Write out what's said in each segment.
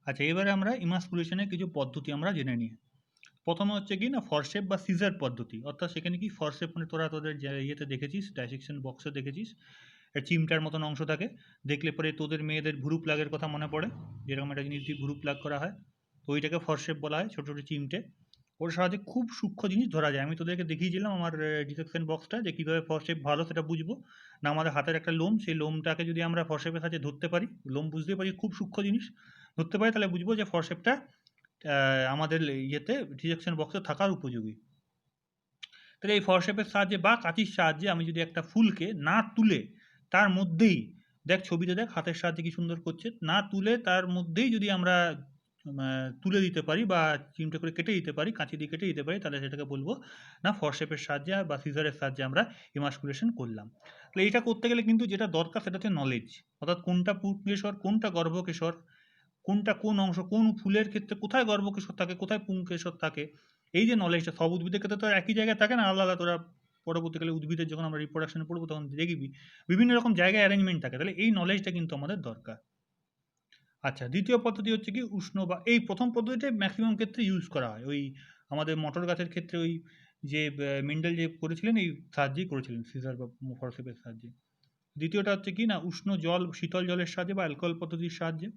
আচ্ছা, এবারে আমরা ইমাস্কুলেশনের কিছু পদ্ধতি আমরা জেনে নিই। প্রথমে হচ্ছে কি না ফরশেপ বা সিজার পদ্ধতি, অর্থাৎ সেখানে কি ফরশেপ মানে তোরা তোদের ইয়েতে দেখেছিস, ডাইসেকশন বক্সে দেখেছিস, চিমটার মতন অংশ থাকে, দেখলে পরে তোদের মেয়েদের ভুরু প্লাগের কথা মনে পড়ে, যেরকম একটা জিনিস দিয়ে ভুরু প্লাগ করা হয়, তো ওইটাকে ফরশেপ বলা হয়, ছোটো ছোটো চিমটে। ওর সাহায্যে খুব সূক্ষ্ম জিনিস ধরা যায়। আমি তোদেরকে দেখিয়েছিলাম আমার ডিটেকশন বক্সটা, যে কীভাবে ফরশেপ ভালো সেটা বুঝবো না। আমাদের হাতের একটা লোম, সেই লোমটাকে যদি আমরা ফরশেপের সাহায্যে ধরতে পারি, লোম বুঝতে পারি খুব সূক্ষ্ম জিনিস ধরতে পারি, তাহলে বুঝবো যে ফরশেপটা আমাদের ইয়েতে ডিটেকশন বক্সে থাকার উপযোগী। তাহলে এই ফরশেপের সাহায্যে বা কাঁচির সাহায্যে আমি যদি একটা ফুলকে না তুলে তার মধ্যেই, দেখ ছবিতে দেখ হাতের সাহায্যে কি সুন্দর করছে, না তুলে তার মধ্যেই যদি আমরা তুলে দিতে পারি বা চিমটে করে কেটে দিতে পারি, কাঁচি দিয়ে কেটে দিতে পারি, তাহলে সেটাকে বলবো না ফরশেপের সাহায্যে বা সিজারের সাহায্যে আমরা ইমাস্কুলেশন করলাম। তাহলে এটা করতে গেলে কিন্তু যেটা দরকার সেটা হচ্ছে নলেজ, অর্থাৎ কোনটা পুংকেশর কোনটা গর্ভকেশর, কোনটা কোন অংশ কোন ফুলের ক্ষেত্রে কোথায় গর্ভকেশর থাকে কোথায় পুংকেশর থাকে, এই যে নলেজটা সব উদ্ভিদের ক্ষেত্রে তো একই জায়গায় থাকে না, আলাদা আলাদা। তোরা পরবর্তীকালে উদ্ভিদের যখন আমরা রিপ্রোডাকশনে পড়বো তখন দেখবি বিভিন্ন রকম জায়গায় অ্যারেঞ্জমেন্ট থাকে, তাহলে এই নলেজটা কিন্তু আমাদের দরকার। আচ্ছা, দ্বিতীয় পদ্ধতি হচ্ছে কি উষ্ণ, বা এই প্রথম পদ্ধতিটা ম্যাক্সিমাম ক্ষেত্রে ইউজ করা হয়, ওই আমাদের মটর গাছের ক্ষেত্রে ওই যে মেন্ডেল যে করেছিলেন এই সাহায্যেই করেছিলেন, সিজার বা ফরসেপের সাহায্যে। দ্বিতীয়টা হচ্ছে কি না উষ্ণ জল শীতল জলের সাহায্যে বা অ্যালকোহল পদ্ধতির সাহায্যে।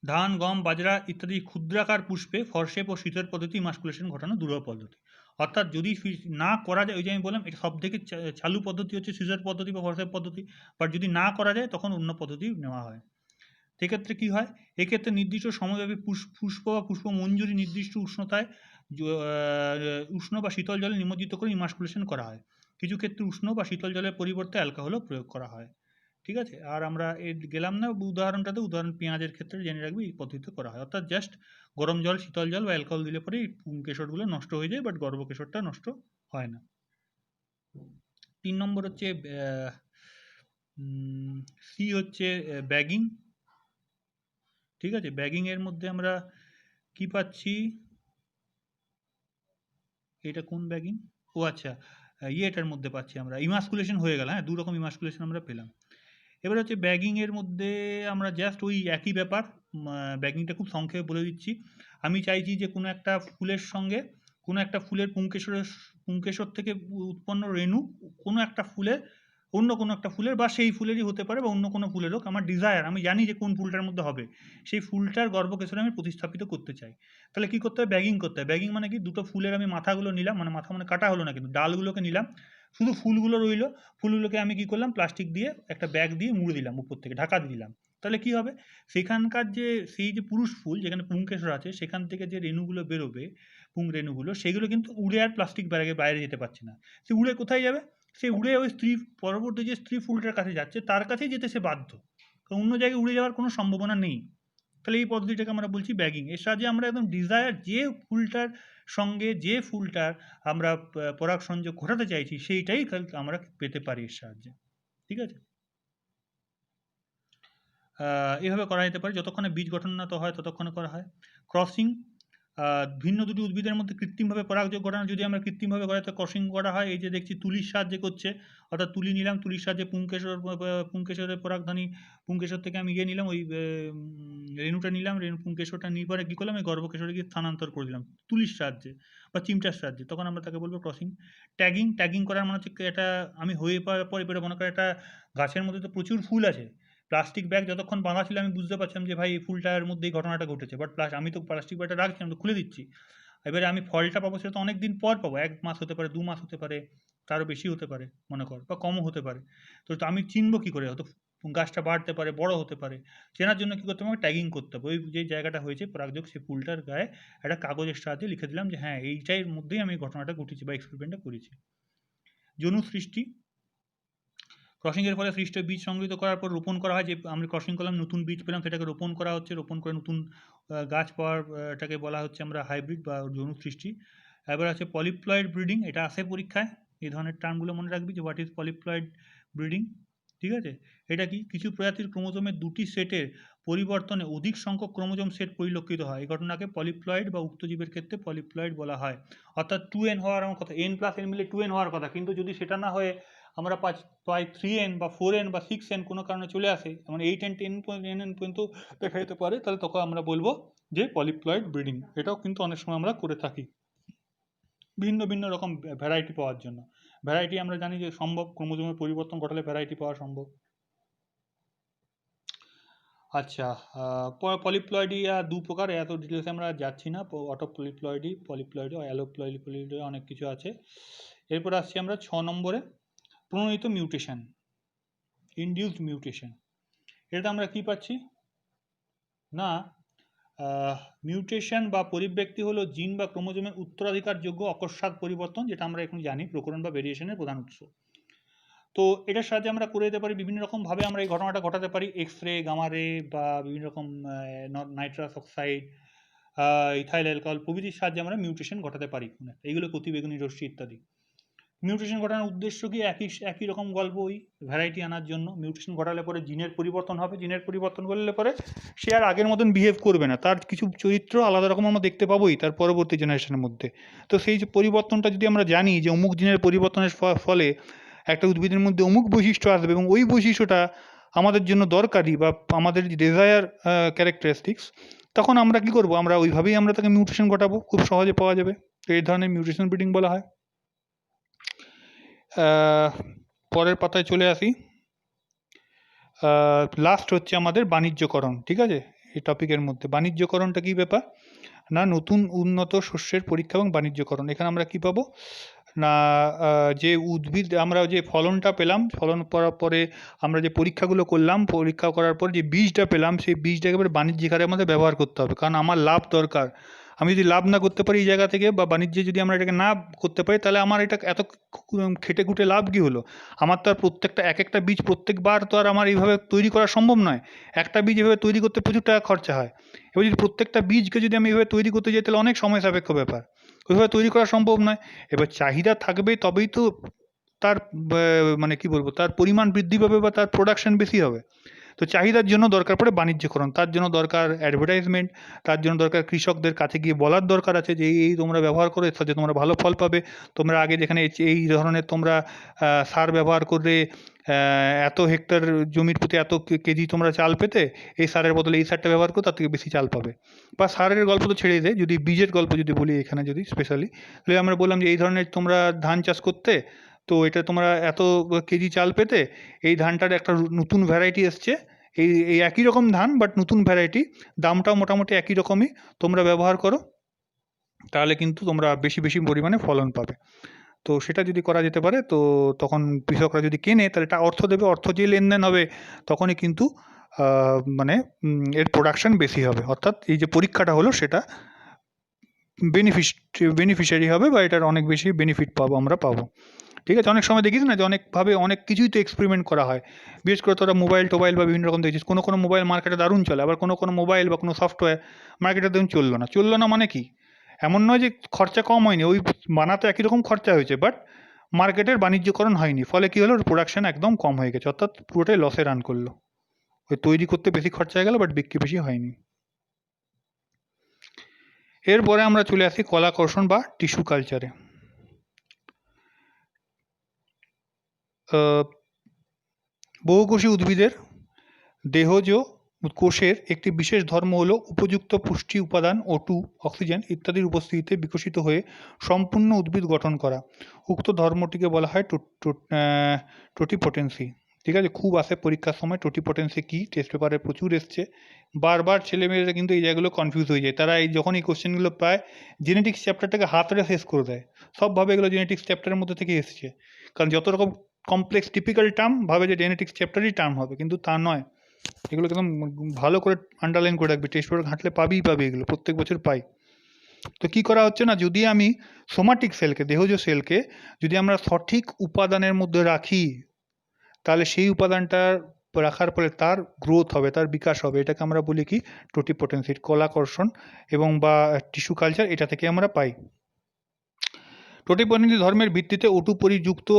ধান গম বাজরা ইত্যাদি ক্ষুদ্রাকার পুষ্পে ফরশেপ ও শীতের পদ্ধতি ইমাস্কুলেশন ঘটানো দুর্লভ পদ্ধতি। অর্থাৎ যদি না করা যায়, ওই যে আমি বললাম এটা সব থেকে চালু পদ্ধতি হচ্ছে সিজার পদ্ধতি বা ফরশেপ পদ্ধতি, বাট যদি না করা যায় তখন অন্য পদ্ধতি নেওয়া হয়। সেক্ষেত্রে কী হয়, এক্ষেত্রে নির্দিষ্ট সময়ব্যাপী পুষ্প বা পুষ্পমঞ্জুরি নির্দিষ্ট উষ্ণতায় উষ্ণ বা শীতল জলে নিমজ্জিত করে ইমাস্কুলেশন করা হয়। কিছু ক্ষেত্রে উষ্ণ বা শীতল জলের পরিবর্তে অ্যালকোহলও প্রয়োগ করা হয়। ঠিক আছে, আর আমরা গেলাম না উদাহরণটাতে, উদাহরণ পেঁয়াজের ক্ষেত্রে জেনে রাখবি এই পদ্ধতিতে করা হয়, অর্থাৎ জাস্ট গরম জল শীতল জল বা অ্যালকোহল দিলে পরে এই কেশরগুলো নষ্ট হয়ে যায়, বাট গর্ভকেশরটা নষ্ট হয় না। 3 নম্বর হচ্ছে সি হচ্ছে ব্যাগিং। ঠিক আছে, ব্যাগিং এর মধ্যে আমরা কি পাচ্ছি, এটা কোন ব্যাগিং, ও আচ্ছা ইয়েটার মধ্যে পাচ্ছি আমরা ইমাস্কুলেশন হয়ে গেল, হ্যাঁ 2 রকম ইমাস্কুলেশন আমরা পেলাম। এবার হচ্ছে ব্যাগিংয়ের মধ্যে আমরা জাস্ট ওই একই ব্যাপার, ব্যাগিংটা খুব সংক্ষেপে বলে দিচ্ছি। আমি চাইছি যে কোনো একটা ফুলের সঙ্গে কোনো একটা ফুলের পুংকেশর থেকে উৎপন্ন রেণু কোনো একটা ফুলের, অন্য কোনো একটা ফুলের বা সেই ফুলেরই হতে পারে বা অন্য কোনো ফুলের হোক, আমার ডিজায়ার আমি জানি যে কোন ফুলটার মধ্যে হবে, সেই ফুলটার গর্ভকেশরে আমি প্রতিস্থাপিত করতে চাই। তাহলে কী করতে হবে, ব্যাগিং করতে হবে। ব্যাগিং মানে কি, দুটো ফুলের আমি মাথাগুলো নিলাম, মানে মাথা মানে কাটা হলো না কিন্তু ডালগুলোকে নিলাম, শুধু ফুলগুলো রইলো, ফুলগুলোকে আমি কী করলাম প্লাস্টিক দিয়ে একটা ব্যাগ দিয়ে মুড়ে দিলাম, উপর থেকে ঢাকা দিয়ে দিলাম। তাহলে কী হবে, সেখানকার যে সেই যে পুরুষ ফুল যেখানে পুংকেশর আছে সেখান থেকে যে রেণুগুলো বেরোবে, পুং রেণুগুলো, সেগুলো কিন্তু উড়ে আর প্লাস্টিক ব্যাগে বাইরে যেতে পারছে না। সে উড়ে কোথায় যাবে, সে উড়ে ওই স্ত্রী, পরবর্তী যে স্ত্রী ফুলটার কাছে যাচ্ছে তার কাছেই যেতে সে বাধ্য, কারণ অন্য জায়গায় উড়ে যাওয়ার কোনো সম্ভাবনা নেই। তাহলে এই পদ্ধতিটাকে আমরা বলছি ব্যাগিং। এর সাহায্যে আমরা একদম ডিজায়ার যে ফুলটার সঙ্গে যে ফুলটার আমরা পরাগ সংযোগ ঘটাতে চাইছি সেইটাই আমরা পেতে পারি এর সাহায্যে। ঠিক আছে, এভাবে করা যেতে পারে, যতক্ষণে বীজ গঠন না তো হয় ততক্ষণে করা হয়। ক্রসিং, ভিন্ন দুটি উদ্ভিদের মধ্যে কৃত্রিমভাবে পরাগযোগ ঘটানো যদি আমরা কৃত্রিমভাবে করাই তো ক্রসিং করা হয়। এই যে দেখছি তুলির সাহায্যে করছে, অর্থাৎ তুলি নিলাম, তুলির সাহায্যে পুংকেশরের পরাগধানী, পুংকেশর থেকে আমি ইয়ে নিলাম, ওই রেণুটা নিলাম, পুংকেশরটা নিয়ে পরে কী করলাম, এই গর্ভকেশরে গিয়ে স্থানান্তর করে দিলাম তুলির সাহায্যে বা চিমটার সাহায্যে, তখন আমরা তাকে বলবো ক্রসিং। ট্যাগিং, ট্যাগিং করার মানে হচ্ছে এটা আমি হয়ে পাওয়ার পরে এবারে মনে করি একটা গাছের মধ্যে তো প্রচুর ফুল আছে, প্লাস্টিক ব্যাগ যতক্ষণ বাঁধা ছিল আমি বুঝতে পারছিলাম যে ভাই এই ফুলটার মধ্যে এই ঘটনাটা ঘটেছে, বাট আমি তো প্লাস্টিক ব্যাগটা রাখছি, আমি তো খুলে দিচ্ছি। এবারে আমি ফলটা পাবো সেটা তো অনেক দিন পর পাবো, 1 মাস হতে পারে, 2 মাস হতে পারে, তারও বেশি হতে পারে মনে কর, বা কমও হতে পারে। তো আমি চিনবো কী করে, হয়তো গাছটা বাড়তে পারে, বড় হতে পারে, চেনার জন্য কী করতে হবে, ট্যাগিং করতে হবে। ওই যে জায়গাটা হয়েছে পরাগযোগ সেই ফুলটার গায়ে একটা কাগজের সাহায্যে লিখে দিলাম যে হ্যাঁ এইটার মধ্যেই আমি ঘটনাটা ঘটেছি বা এক্সপেরিমেন্টটা করেছি। যৌন সৃষ্টি, ক্রসিংয়ের ফলে সৃষ্ট বীজ সংগৃহীত করার পর রোপণ করা হয়, যে আমরা ক্রসিং করলাম নতুন বীজ পেলাম সেটাকে রোপণ করা হচ্ছে, রোপণ করে নতুন গাছ পাওয়ার এটাকে বলা হচ্ছে আমরা হাইব্রিড বা যৌন সৃষ্টি। এবার আছে পলিপ্লয়েড ব্রিডিং, এটা আসে পরীক্ষায়, এই ধরনের টার্মগুলো মনে রাখবি যে হোয়াট ইজ পলিপ্লয়েড ব্রিডিং। ঠিক আছে, এটা কি, কিছু প্রজাতির ক্রোমোজোমের দুটি সেটের পরিবর্তনে অধিক সংখ্যক ক্রোমোজোম সেট পরিলক্ষিত হয়, এই ঘটনাকে পলিপ্লয়েড বা উক্ত জীবের ক্ষেত্রে পলিপ্লয়েড বলা হয়। অর্থাৎ 2n হওয়ার আমার কথা, n+n মিলে 2n হওয়ার কথা, কিন্তু যদি সেটা না হয়ে আমরা পাই 3n বা 4n বা 6n কোনো কারণে চলে আসে, যেমন 8n 10n পর্যন্ত দেখা যেতে পারে, তাহলে তখন আমরা বলবো যে পলিপ্লয়েড ব্রিডিং। এটাও কিন্তু অনেক সময় আমরা করে থাকি ভিন্ন ভিন্ন রকম ভ্যারাইটি পাওয়ার জন্য। ভ্যারাইটি আমরা জানি যে সম্ভব, ক্রোমোজোমের পরিবর্তন ঘটালে ভ্যারাইটি পাওয়া সম্ভব। আচ্ছা, পলিপ্লয়েডিয়া দু প্রকার, এত ডিটেলসে আমরা যাচ্ছি না। অটো পলিপ্লয়েডি অ্যালোপ্লয়েডি অনেক কিছু আছে। এরপর আসছি আমরা 6 নম্বরে, প্রণীত মিউটেশন, ইনডিউসড মিউটেশন। এটা আমরা কি পাচ্ছি না, মিউটেশন বা পরিব্যক্তি হলো জিন বা ক্রোমোজোমের উত্তরাধিকারযোগ্য অকস্মাৎ পরিবর্তন, যেটা আমরা এখন জানি প্রকরণ বা ভেরিয়েশনের প্রধান উৎস। তো এটার সাহায্যে আমরা করে দিতে পারি বিভিন্ন রকমভাবে, আমরা এই ঘটনাটা ঘটাতে পারি এক্স রে, গামা রে বা বিভিন্ন রকম নাইট্রাস অক্সাইড, ইথাইল অ্যালকোহল প্রভৃতির সাহায্যে আমরা মিউটেশন ঘটাতে পারি। এইগুলো অতিবেগুনি রশ্মি ইত্যাদি। মিউটেশন ঘটানোর উদ্দেশ্য কি? একই রকম গল্প, ওই ভ্যারাইটি আনার জন্য। মিউটেশন ঘটালে পরে জিনের পরিবর্তন হবে, জিনের পরিবর্তন করলে পরে সে আর আগের মতন বিহেভ করবে না, তার কিছু চরিত্র আলাদা রকম আমরা দেখতে পাবোই তার পরবর্তী জেনারেশনের মধ্যে। তো সেই যে পরিবর্তনটা যদি আমরা জানি যে অমুক জিনের পরিবর্তনের ফলে একটা উদ্ভিদের মধ্যে অমুক বৈশিষ্ট্য আসবে এবং ওই বৈশিষ্ট্যটা আমাদের জন্য দরকারি বা আমাদের যে ডেজায়ার ক্যারেক্টারিস্টিক্স, তখন আমরা কি করব, আমরা ওইভাবেই আমরা তাকে মিউটেশন ঘটাবো, খুব সহজে পাওয়া যাবে। তো এই ধরনের মিউটেশন ব্রিডিং বলা হয়। পরের পাতায় চলে আসি। লাস্ট হচ্ছে আমাদের বাণিজ্যকরণ। ঠিক আছে, এই টপিকের মধ্যে বাণিজ্যকরণটা কী ব্যাপার না, নতুন উন্নত শস্যের পরীক্ষা এবং বাণিজ্যকরণ। এখানে আমরা কি পাবো না, যে উদ্ভিদ আমরা যে ফলনটা পেলাম, ফলন করার পরে আমরা যে পরীক্ষাগুলো করলাম, পরীক্ষা করার পর যে বীজটা পেলাম, সেই বীজটা একেবারে বাণিজ্যিক হারে আমাদের ব্যবহার করতে হবে, কারণ আমার লাভ দরকার। আমি যদি লাভ না করতে পারি এই জায়গা থেকে, বা বাণিজ্যে যদি আমরা এটাকে না করতে পারি, তাহলে আমার এটা এত খেটে খুঁটে লাভ কী হলো? আমার তো আর প্রত্যেকটা এক একটা বীজ প্রত্যেকবার তো আর আমার এইভাবে তৈরি করা সম্ভব নয়। একটা বীজ এভাবে তৈরি করতে প্রচুর টাকা খরচা হয়। এবার যদি প্রত্যেকটা বীজকে যদি আমি এভাবে তৈরি করতে যাই, তাহলে অনেক সময় সাপেক্ষ ব্যাপার, ওইভাবে তৈরি করা সম্ভব নয়। এবার চাহিদা থাকবে তবেই তো তার মানে কি বলবো, তার পরিমাণ বৃদ্ধি পাবে বা তার প্রোডাকশন বেশি হবে। তো চাহিদার জন্য দরকার পড়ে বাণিজ্যকরণ, তার জন্য দরকার অ্যাডভার্টাইজমেন্ট, তার জন্য দরকার কৃষকদের কাছে গিয়ে বলার দরকার আছে যে এই তোমরা ব্যবহার করে এর সাথে তোমরা ভালো ফল পাবে। তোমরা আগে যেখানে এই ধরনের তোমরা সার ব্যবহার করে এত হেক্টর জমির প্রতি এত কেজি তোমরা চাল পেতে, এই সারের বদলে এই সারটা ব্যবহার করো, তার থেকে বেশি চাল পাবে। বা সারের গল্প তো ছেড়েই দেয়, যদি বীজের গল্প যদি বলি এখানে যদি স্পেশালি, তাহলে আমরা বললাম যে এই ধরনের তোমরা ধান চাষ করতে, তো এটা তোমরা এত কেজি চাল পেতে, এই ধানটার একটা নতুন ভ্যারাইটি এসছে, এই একই রকম ধান বাট নতুন ভ্যারাইটি, দামটাও মোটামুটি একই রকমই, তোমরা ব্যবহার করো, তাহলে কিন্তু তোমরা বেশি বেশি পরিমাণে ফলন পাবে। তো সেটা যদি করা যেতে পারে, তো তখন কৃষকরা যদি কেনে, তাহলে এটা অর্থ দেবে, অর্থ যে লেনদেন হবে তখনই কিন্তু মানে এর প্রোডাকশন বেশি হবে, অর্থাৎ এই যে পরীক্ষাটা হলো সেটা বেনিফিশিয়ারি হবে, বা এটার অনেক বেশি বেনিফিট আমরা পাবো। ঠিক আছে, অনেক সময় দেখিস না যে অনেকভাবে অনেক কিছুই তো এক্সপেরিমেন্ট করা হয়, বিশেষ করে তোরা মোবাইল টোবাইল বা বিভিন্ন রকম দেখছিস, কোনো মোবাইল মার্কেটে দারুণ চলে, আবার কোনো মোবাইল বা কোনো সফটওয়্যার মার্কেটে দেখুন চললো না। মানে কি, এমন নয় যে খরচা কম হয়নি, ওই বানাতে একই রকম খরচা হয়েছে, বাট মার্কেটের বাণিজ্যকরণ হয়নি, ফলে কী হলো, প্রোডাকশন একদম কম হয়ে গেছে, অর্থাৎ পুরোটাই লসে রান করলো। ওই তৈরি করতে বেশি খরচা হয়ে গেল, বাট বিক্রি বেশি হয়নি। এরপরে আমরা চলে আসি কলাকর্ষণ বা টিস্যু কালচারে। বহুকোষী উদ্ভিদের দেহজ কোষের একটি বিশেষ ধর্ম হল উপযুক্ত পুষ্টি উপাদান O2, অক্সিজেন ইত্যাদির উপস্থিতিতে বিকশিত হয়ে সম্পূর্ণ উদ্ভিদ গঠন করা। উক্ত ধর্মটিকে বলা হয় টোটিপোটেন্সি। ঠিক আছে, খুব আসে পরীক্ষার সময় টোটিপোটেন্সি কী, টেস্ট পেপারে প্রচুর এসছে, বারবার ছেলেমেয়েরা কিন্তু এই জায়গাগুলো কনফিউজ হয়ে যায়, তারা যখন এই কোশ্চেনগুলো পায় জেনেটিক্স চ্যাপ্টারটাকে হাতড়ে শেষ করে দেয়, সবভাবে এগুলো জেনেটিক্স চ্যাপ্টারের মধ্যে থেকে এসছে, কারণ যত রকম কমপ্লেক্স টিপিক্যাল টার্ম ভাবে যে জেনেটিক্স চ্যাপ্টারই টার্ম হবে, কিন্তু তা নয়। এগুলো একদম ভালো করে আন্ডারলাইন করে রাখবি, টেক্সট পেপার ঘাঁটলে পাবি এগুলো প্রত্যেক বছর পাই। তো কি করা হচ্ছে না, যদি আমি সোমাটিক সেলকে, দেহজ সেলকে যদি আমরা সঠিক উপাদানের মধ্যে রাখি, তাহলে সেই উপাদানটা রাখার ফলে তার গ্রোথ হবে, তার বিকাশ হবে, এটাকে আমরা বলি কি টোটিপোটেন্সি, কলাকর্ষণ এবং বা টিস্যু কালচার, এটা থেকে আমরা পাই। টোটিপোটেন্সি ধর্মের ভিত্তিতে পরিযুক্ত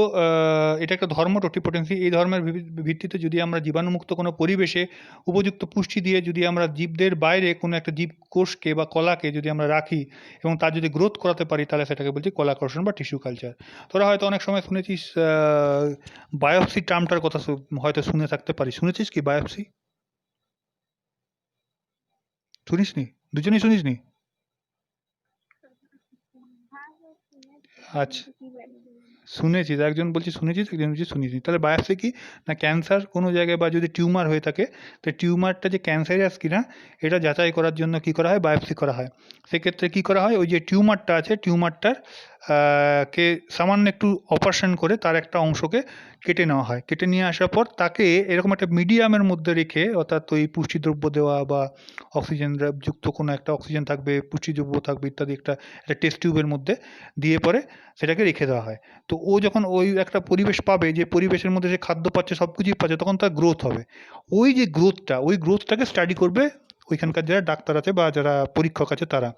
এটা একটা ধর্ম টোটিপোটেন্সি। এই ধর্মের ভিত্তিতে যদি আমরা জীবাণুমুক্ত কোনো পরিবেশে উপযুক্ত পুষ্টি দিয়ে যদি আমরা জীবদের বাইরে কোনো একটা জীব কোষকে বা কলাকে যদি আমরা রাখি এবং তার যদি গ্রোথ করাতে পারি, তাহলে সেটাকে বলছি কলাকর্ষণ বা টিস্যু কালচার। তোরা হয়তো অনেক সময় শুনেছিস বায়োপসি টার্মটার কথা হয়তো শুনে থাকতে পারিস। শুনেছিস কি বায়োপসি? শুনিসনি? দুজনেই শুনিসনি? আচ্ছা, শুনেছিস, একজন বলছি শুনেছিস, একজন বলছি শুনিসনি। তাহলে বায়োপসি কি না, ক্যান্সার কোনো জায়গায় বা যদি টিউমার হয়ে থাকে, তো টিউমারটা যে ক্যান্সারাস কিনা এটা যাচাই করার জন্য কি করা হয়, বায়োপসি করা হয়। সেক্ষেত্রে কি করা হয়, ওই যে টিউমারটা আছে টিউমারটার কে সামান্য একটু অপারেশন করে তার একটা অংশকে কেটে নেওয়া হয়। কেটে নিয়ে আসার পর তাকে এরকম একটা মিডিয়ামের মধ্যে রেখে, অর্থাৎ ওই পুষ্টিদ্রব্য দেওয়া বা অক্সিজেন যুক্ত কোনো একটা অক্সিজেন থাকবে, পুষ্টিদ্রব্য থাকবে ইত্যাদি, একটা টেস্ট টিউবের মধ্যে দিয়ে পরে সেটাকে রেখে দেওয়া হয়। তো ও যখন ওই একটা পরিবেশ পাবে, যে পরিবেশের মধ্যে সে খাদ্য পাচ্ছে, সব কিছুই পাচ্ছে, তখন তার গ্রোথ হবে। ওই যে গ্রোথটা, ওই গ্রোথটাকে স্টাডি করবে ওইখানকার যারা ডাক্তার আছে বা যারা পরীক্ষক আছে তারা।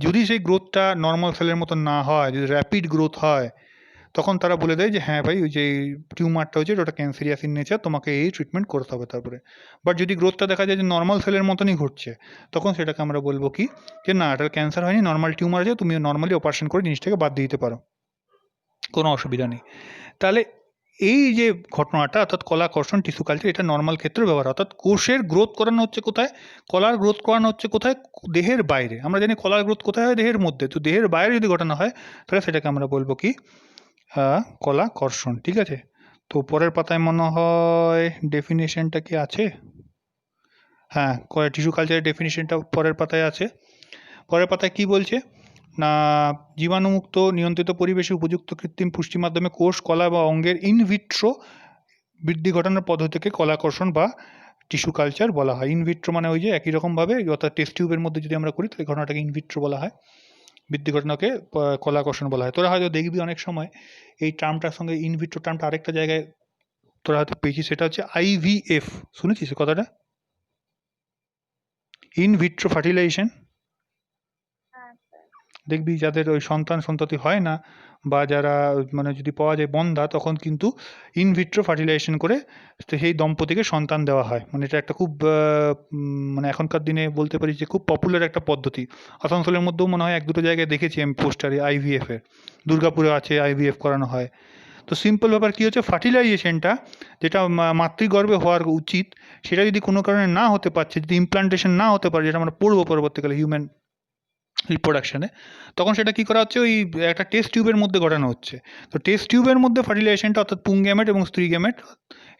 যদি সেই গ্রোথটা নর্মাল সেলের মতো না হয়, যদি র্যাপিড গ্রোথ হয়, তখন তারা বলে দেয় যে হ্যাঁ ভাই, ওই যে টিউমারটা হয়েছে ওটা ক্যান্সারিয়াস ইন নেচার, তোমাকে এই ট্রিটমেন্ট করতে হবে তারপরে। বাট যদি গ্রোথটা দেখা যায় যে নর্মাল সেলের মতনই ঘটছে, তখন সেটাকে আমরা বলবো কি, যে না, এটা ক্যান্সার হয়নি, নর্মাল টিউমার আছে, তুমি নর্মালি অপারেশন করে জিনিসটাকে বাদ দিয়ে দিতে পারো, কোনো অসুবিধা নেই। তাহলে এই যে ঘটনাটা, অর্থাৎ কলাকর্ষণ টিস্যু কালচার, এটা নর্মাল ক্ষেত্রেও ব্যবহার, অর্থাৎ কোষের গ্রোথ করানো হচ্ছে কোথায়, কলার গ্রোথ করানো হচ্ছে কোথায়, দেহের বাইরে। আমরা জানি কলার গ্রোথ কোথায় হয়, দেহের মধ্যে। তো দেহের বাইরে যদি ঘটানো হয়, তাহলে সেটাকে আমরা বলবো কি, কলাকর্ষণ। ঠিক আছে? তো পরের পাতায় মনে হয় ডেফিনেশনটা কি আছে? হ্যাঁ, টিস্যু কালচারের ডেফিনেশনটা পরের পাতায় আছে। পরের পাতায় কি বলছে না, জীবাণুমুক্ত নিয়ন্ত্রিত পরিবেশে উপযুক্ত কৃত্রিম পুষ্টির মাধ্যমে কোষ, কলা বা অঙ্গের ইনভিট্রো বৃদ্ধি ঘটানোর পদ্ধতিকে কলাকর্ষণ বা টিস্যু কালচার বলা হয়। ইনভিট্রো মানে ওই যে একই রকমভাবে, অর্থাৎ টেস্ট টিউবের মধ্যে যদি আমরা করি, তাহলে ঘটনাটাকে ইনভিট্রো বলা হয়, বৃদ্ধি ঘটনাকে কলাকর্ষণ বলা হয়। তোরা হয়তো দেখবি অনেক সময় এই টার্মটার সঙ্গে ইনভিট্রো টার্মটা আরেকটা জায়গায় তোরা হয়তো পেয়েছিস, সেটা হচ্ছে আইভিএফ। শুনেছিস কথাটা? In vitro fertilization. দেখবি যাদের ওই সন্ততি হয় না, বা যারা মানে যদি পাওয়া যায় বন্ধ্যা, তখন কিন্তু ইনভিট্রো ফার্টিলাইজেশন করে সেই দম্পতিকে সন্তান দেওয়া হয়। মানে এটা একটা খুব মানে এখনকার দিনে বলতে পারি যে খুব পপুলার একটা পদ্ধতি। আসানসোলের মধ্যেও মনে হয় এক দুটো জায়গায় দেখেছি আমি পোস্টারে আইভিএফ এর। দুর্গাপুরে আছে, আইভিএফ করানো হয়। তো সিম্পল ব্যাপার কী হচ্ছে, ফার্টিলাইজেশনটা যেটা মাতৃগর্ভে হওয়ার উচিত, সেটা যদি কোনো কারণে না হতে পারছে, যদি ইমপ্লান্টেশন না হতে পারে, যেটা আমরা পড়বো পরবর্তীকালে হিউম্যান রিপ্রোডাকশানে, তখন সেটা কী করা হচ্ছে, ওই একটা টেস্ট টিউবের মধ্যে ঘটানো হচ্ছে। তো টেস্ট টিউবের মধ্যে ফার্টিলাইজেশনটা, অর্থাৎ পুংগ্যামেট এবং স্ত্রী গ্যামেট,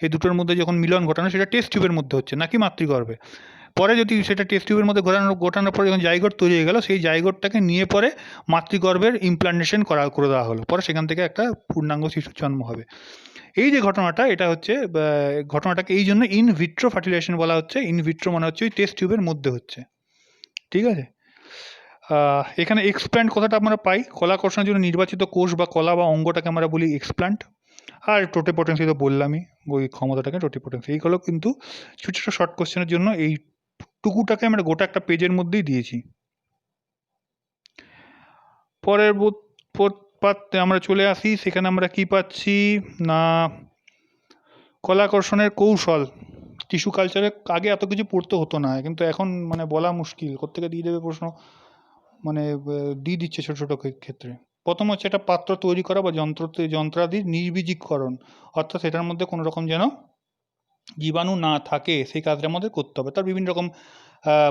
এই দুটোর মধ্যে যখন মিলন ঘটানো, সেটা টেস্ট টিউবের মধ্যে হচ্ছে, নাকি মাতৃগর্ভে। পরে যদি সেটা টেস্ট টিউবের মধ্যে ঘটানোর পরে যখন জাইগোট তৈরি হয়ে গেল, সেই জাইগোটটাকে নিয়ে পরে মাতৃগর্ভের ইমপ্লান্টেশন করে দেওয়া হলো। পরে সেখান থেকে একটা পূর্ণাঙ্গ শিশুর জন্ম হবে। এই যে ঘটনাটা, এটা হচ্ছে ঘটনাটাকে এই জন্য ইন ভিট্রো ফার্টিলাইজেশন বলা হচ্ছে। ইন ভিট্রো মানে হচ্ছে ওই টেস্ট টিউবের মধ্যে হচ্ছে। ঠিক আছে? এখানে এক্সপ্ল্যান্ট কথাটা আমরা পাই, কলাকর্ষণের জন্য নির্বাচিত কোষ বা কলা বা অঙ্গটাকে আমরা বলি এক্সপ্ল্যান্ট। আর টোটিপোটেন্সি তো বললামই, ওই ক্ষমতাটাকে টোটিপোটেন্সি। এইগুলো কিন্তু ছোটো ছোটো শর্ট কোশ্চেনের জন্য এই টুকুটাকে আমরা গোটা একটা পেজের মধ্যেই দিয়েছি। পরের পাতে আমরা চলে আসি, সেখানে আমরা কি পাচ্ছি না, কলাকর্ষণের কৌশল। টিস্যু কালচারে আগে এত কিছু পড়তে হতো না, কিন্তু এখন মানে বলা মুশকিল, কোত্থেকে দিয়ে দেবে প্রশ্ন, মানে দিয়ে দিচ্ছে ছোটো ছোটো ক্ষেত্রে। প্রথম হচ্ছে একটা পাত্র তৈরি করা বা যন্ত্রাদির নির্বীজীকরণ, অর্থাৎ সেটার মধ্যে কোনো রকম যেন জীবাণু না থাকে, সেই কাজটা আমাদের করতে হবে। তার বিভিন্ন রকম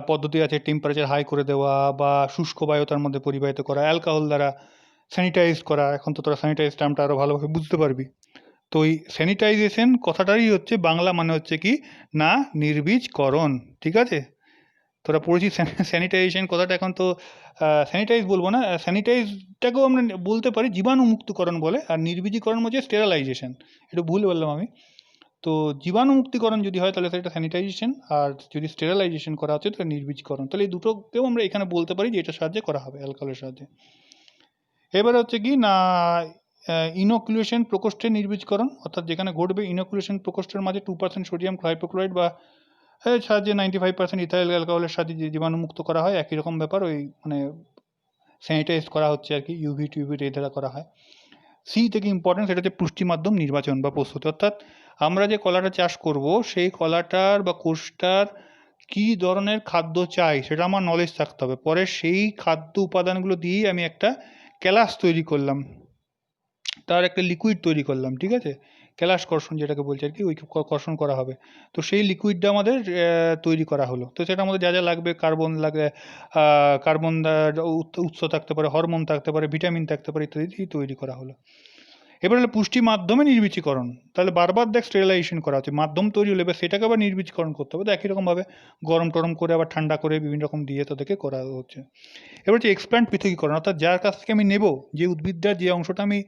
পদ্ধতি আছে, টেম্পারেচার হাই করে দেওয়া বা শুষ্ক বায়ু তার মধ্যে পরিবাহিত করা, অ্যালকোহল দ্বারা স্যানিটাইজ করা। এখন তো তোরা স্যানিটাইজ টার্মটা আরও ভালোভাবে বুঝতে পারবি। তো এই স্যানিটাইজেশন কথাটাই হচ্ছে বাংলা মানে হচ্ছে কি না, নির্বীজকরণ। ঠিক আছে? তোরা পড়েছিস স্যানিটাইজেশন কথাটা। এখন তো স্যানিটাইজ বলবো না, স্যানিটাইজটাকেও আমরা বলতে পারি জীবাণুমুক্তকরণ বলে, আর নির্বীজীকরণ হচ্ছে স্টেরালাইজেশন। একটু ভুল বললাম আমি। তো জীবাণুমুক্তিকরণ যদি হয়, তাহলে সেটা স্যানিটাইজেশন, আর যদি স্টেরালাইজেশন করা হচ্ছে তাহলে নির্বীজকরণ। তাহলে এই দুটোকেও আমরা এখানে বলতে পারি যে এটার সাহায্যে করা হবে, অ্যালকোহলের সাহায্যে। এবার হচ্ছে কি না, ইনোকুলেশন প্রকোষ্ঠের নির্বীজকরণ, অর্থাৎ যেখানে ঘটবে ইনোকুলেশন প্রকোষ্ঠের মাঝে 2% সোডিয়াম হাইপোক্লোরাইড বা এর সাহায্যে 95% ইথাইল অ্যালকোহলের সাহায্যে যে জীবাণুমুক্ত করা হয়, একই রকম ব্যাপার। ওই মানে স্যানিটাইজ করা হচ্ছে আর কি, ইউভি টিউভি রে দ্বারা করা হয়। সি থেকে ইম্পর্টেন্ট, সেটা হচ্ছে পুষ্টি মাধ্যম নির্বাচন বা প্রস্তুতি, অর্থাৎ আমরা যে কলাটা চাষ করব সেই কলাটার বা কোষটার কী ধরনের খাদ্য চাই সেটা আমার নলেজ থাকতে হবে। পরে সেই খাদ্য উপাদানগুলো দিয়েই আমি একটা ক্যালাস তৈরি করলাম, তার একটা লিকুইড তৈরি করলাম, ঠিক আছে, ক্যালাস কর্ষণ যেটাকে বলছে আর কি, ওই কর্ষণ করা হবে। তো সেই লিকুইডটা আমাদের তৈরি করা হলো। তো সেটা আমাদের যা যা লাগবে, কার্বন লাগবে, কার্বন উৎস থাকতে পারে, হরমোন থাকতে পারে, ভিটামিন থাকতে পারে, ইত্যাদি দিয়ে তৈরি করা হলো। এবার হলো পুষ্টি মাধ্যমে নির্বীজীকরণ। তাহলে বারবার দেখ স্টেরিলাইজেশন করা হচ্ছে, মাধ্যম তৈরি হলে এবার সেটাকে আবার নির্বীজীকরণ করতে হবে। তো একই রকমভাবে গরম টরম করে আবার ঠান্ডা করে বিভিন্ন রকম দিয়ে তাদেরকে করা হচ্ছে। এবার হচ্ছে এক্সপ্ল্যান্ট পৃথকীকরণ, অর্থাৎ যার কাছ থেকে আমি নেব, যে উদ্ভিদটার যে অংশটা আমি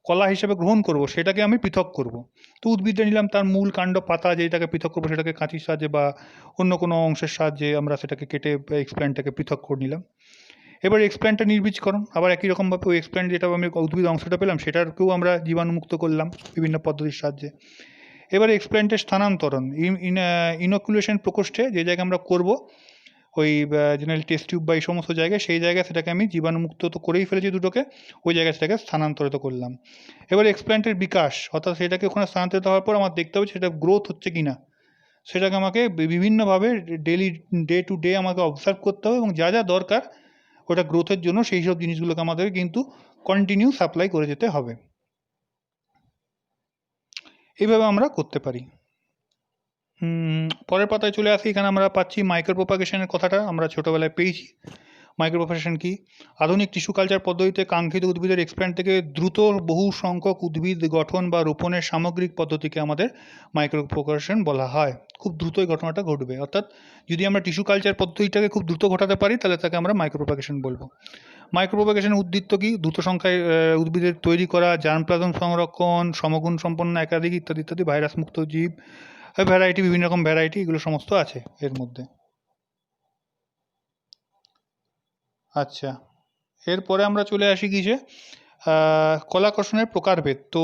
কলা হিসেবে গ্রহণ করব সেটাকে আমি পৃথক করব। তো উদ্ভিদটা নিলাম, তার মূল কাণ্ড পাতা যেটাকে পৃথক করবো সেটাকে কাঁচির সাহায্যে বা অন্য কোনো অংশের সাহায্যে আমরা সেটাকে কেটে এক্সপ্ল্যান্টটাকে পৃথক করে নিলাম। এবার এক্সপ্ল্যান্টটা নির্বীজকরণ, আবার একই রকমভাবে ওই এক্সপ্ল্যান্ট যেটা আমি উদ্ভিদ অংশটা পেলাম সেটাকেও আমরা জীবাণুমুক্ত করলাম বিভিন্ন পদ্ধতির সাহায্যে। এবারে এক্সপ্ল্যান্টের স্থানান্তরণ, ইনোকুলেশন প্রকোষ্ঠে যে জায়গায় আমরা করব, ওই জেনারেল টেস্ট টিউব বা এই সমস্ত জায়গায়, সেই জায়গায় সেটাকে আমি জীবাণুমুক্ত তো করেই ফেলেছি দুটোকে, ওই জায়গায় সেটাকে স্থানান্তরিত করলাম। এবার এক্সপ্ল্যান্টের বিকাশ, অর্থাৎ সেটাকে ওখানে স্থানান্তরিত হওয়ার পর আমার দেখতে হবে সেটা গ্রোথ হচ্ছে কি না, সেটাকে আমাকে বিভিন্নভাবে ডেলি ডে টু ডে আমাকে অবজার্ভ করতে হবে, এবং যা যা দরকার ওটা গ্রোথের জন্য সেই সব জিনিসগুলোকে আমাদের কিন্তু কন্টিনিউ সাপ্লাই করে যেতে হবে। এইভাবে আমরা করতে পারি। পরের পাতায় চলে আসি, এখানে আমরা পাচ্ছি মাইক্রোপ্রোপাগেশনের কথাটা আমরা ছোটোবেলায় পেয়েছি। মাইক্রোপ্রোপাগেশন কি? আধুনিক টিস্যু কালচার পদ্ধতিতে কাঙ্ক্ষিত উদ্ভিদের এক্সপ্ল্যান্ট থেকে দ্রুত বহু সংখ্যক উদ্ভিদ গঠন বা রোপণের সামগ্রিক পদ্ধতিকে আমাদের মাইক্রোপ্রোপাগেশন বলা হয়। খুব দ্রুতই ঘটনাটা ঘটবে, অর্থাৎ যদি আমরা টিস্যু কালচার পদ্ধতিটাকে খুব দ্রুত ঘটাতে পারি তাহলে তাকে আমরা মাইক্রোপ্রোপাগেশন বলবো। মাইক্রোপ্রোপাগেশনের উদ্দীপ্ত কি? দ্রুত সংখ্যায় উদ্ভিদের তৈরি করা, জার্মপ্লাজম সংরক্ষণ, সমগুণ সম্পন্ন একাধিক ইত্যাদি ইত্যাদি, ভাইরাস মুক্ত জীব, ভ্যারাইটি, বিভিন্ন রকম ভ্যারাইটি, এগুলো সমস্ত আছে এর মধ্যে। আচ্ছা, এরপরে আমরা চলে আসি কিসে, কলাকর্ষণের প্রকারভেদ। তো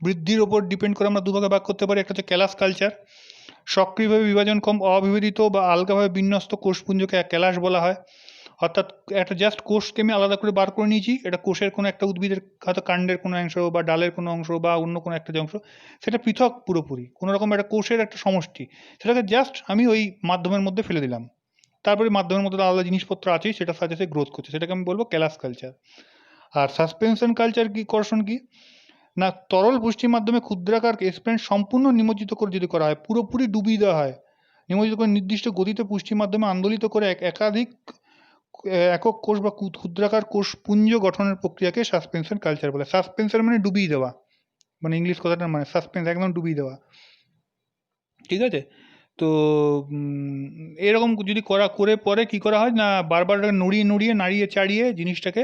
বৃদ্ধির ওপর ডিপেন্ড করে আমরা দুভাগে ভাগ করতে পারি। একটা হচ্ছে ক্যালাস কালচার, সক্রিয়ভাবে বিভাজন কম, অবিভাজিত বা আলগাভাবে বিন্যস্ত কোষপুঞ্জকে ক্যালাস বলা হয়। অর্থাৎ একটা জাস্ট কোষকে আমি আলাদা করে বার করে নিয়েছি, এটা কোষের কোনো একটা উদ্ভিদের হয়তো কাণ্ডের কোনো অংশ বা ডালের কোনো অংশ বা অন্য কোনো একটা অংশ, সেটা পৃথক পুরোপুরি কোনো রকম একটা কোষের একটা সমষ্টি, সেটাকে জাস্ট আমি ওই মাধ্যমের মধ্যে ফেলে দিলাম, তারপরে মাধ্যমের মধ্যে আলাদা জিনিসপত্র আছেই, সেটা সাথে সাথে গ্রোথ করছে, সেটাকে আমি বলবো ক্যালাস কালচার। আর সাসপেনশন কালচার কি, কর্ষণ কি না, তরল পুষ্টির মাধ্যমে ক্ষুদ্রাকার এক্সপ্ল্যান্ট সম্পূর্ণ নিমজ্জিত করে যদি করা হয়, পুরোপুরি ডুবিয়ে দেওয়া হয়, নিমজ্জিত করে নির্দিষ্ট গতিতে পুষ্টির মাধ্যমে আন্দোলিত করে একাধিক একক কোষ বা ক্ষুদ্রাকার কোষ পুঞ্জ গঠনের প্রক্রিয়াকে সাসপেনশন কালচার বলে। সাসপেনশন মানে ডুবিয়ে দেওয়া, মানে ইংলিশ কথাটার মানে সাসপেন্স, একদম ডুবিয়ে দেওয়া, ঠিক আছে। তো এরকম যদি করে পরে কি করা হয় না, বারবার নড়িয়ে নড়িয়ে নাড়িয়ে চাড়িয়ে জিনিসটাকে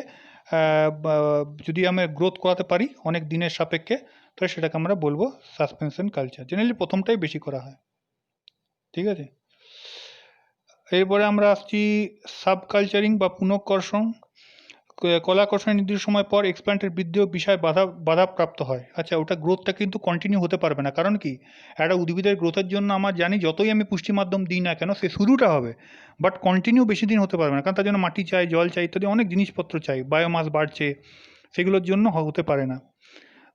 যদি আমরা গ্রোথ করাতে পারি অনেক দিনের সাপেক্ষে, তাহলে সেটাকে আমরা বলবো সাসপেনশন কালচার। জেনারেলি প্রথমটাই বেশি করা হয়, ঠিক আছে। এরপরে আমরা আসছি সাবকালচারিং বা পুনঃকর্ষণ। কলাকর্ষণের নির্দিষ্ট সময় পর এক্সপ্ল্যান্টের বৃদ্ধিও বিষয় বাধাপ্রাপ্ত হয়। আচ্ছা, ওটা গ্রোথটা কিন্তু কন্টিনিউ হতে পারবে না, কারণ কি, একটা উদ্ভিদের গ্রোথের জন্য আমার জানি যতই আমি পুষ্টি মাধ্যম দিই না কেন সে শুরুটা হবে, বাট কন্টিনিউ বেশি দিন হতে পারবে না, কারণ তার জন্য মাটি চাই, জল চাই, ইত্যাদি অনেক জিনিসপত্র চাই, বায়োমাস বাড়ছে, সেগুলোর জন্য হতে পারে না।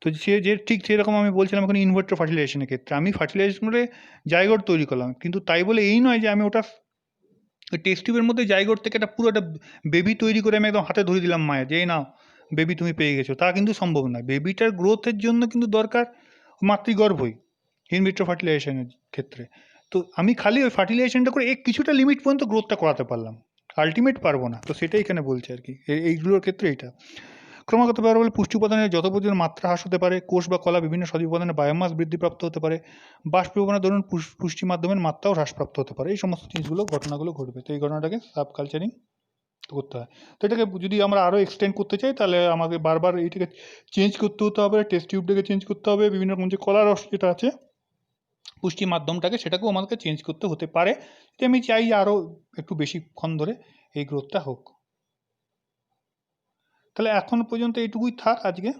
তো সে যে ঠিক সেরকম আমি বলছিলাম এখন ইনভার্ট্রো ফার্টিলাইজেশনের ক্ষেত্রে আমি ফার্টিলাইজেশনে জাইগোট তৈরি করলাম, কিন্তু তাই বলে এই নয় যে আমি ওটা ওই টেস্ট টিউবের মধ্যে জাইগোট থেকে একটা পুরো একটা বেবি তৈরি করে আমি একদম হাতে ধরে দিলাম মায়ের, যে নাও বেবি তুমি পেয়ে গেছো, তা কিন্তু সম্ভব নয়। বেবিটার গ্রোথের জন্য কিন্তু দরকার মাতৃগর্ভই ইনভিট্রো ফার্টিলাইজেশনের ক্ষেত্রে। তো আমি খালি ওই ফার্টিলাইজেশনটা করে কিছুটা লিমিট পর্যন্ত গ্রোথটা করাতে পারলাম, আলটিমেট পারবো না। তো সেটাই এখানে বলছে আর কি, এইগুলোর ক্ষেত্রে এইটা ক্রমাগত ব্যবহার বলে পুষ্টি উপাদানের যত পর্যন্ত মাত্রা হ্রাস হতে পারে, কোষ বা কলা বিভিন্ন সজীব উপাদানের বায়োমাস বৃদ্ধিপ্রাপ্ত হতে পারে, বাষ্পীভবনের দরুন পুষ্টি মাধ্যমের মাত্রাও হ্রাসপ্রাপ্ত হতে পারে, এই সমস্ত জিনিসগুলো ঘটনাগুলো ঘটবে। তো এই ঘটনাটাকে সাবকালচারিং করতে হয়। তো এটাকে যদি আমরা আরও এক্সটেন্ড করতে চাই তাহলে আমাকে বারবার এইটাকে চেঞ্জ করতে হতে হবে, টেস্ট টিউবটাকে চেঞ্জ করতে হবে, বিভিন্ন রকম যে কলার রস যেটা আছে পুষ্টি মাধ্যমটাকে সেটাকেও আমাদেরকে চেঞ্জ করতে হতে পারে, যদি আমি চাই আরও একটু বেশিক্ষণ ধরে এই গ্রোথটা হোক। তাহলে এখন পর্যন্ত এইটুকুই থাক আজকে।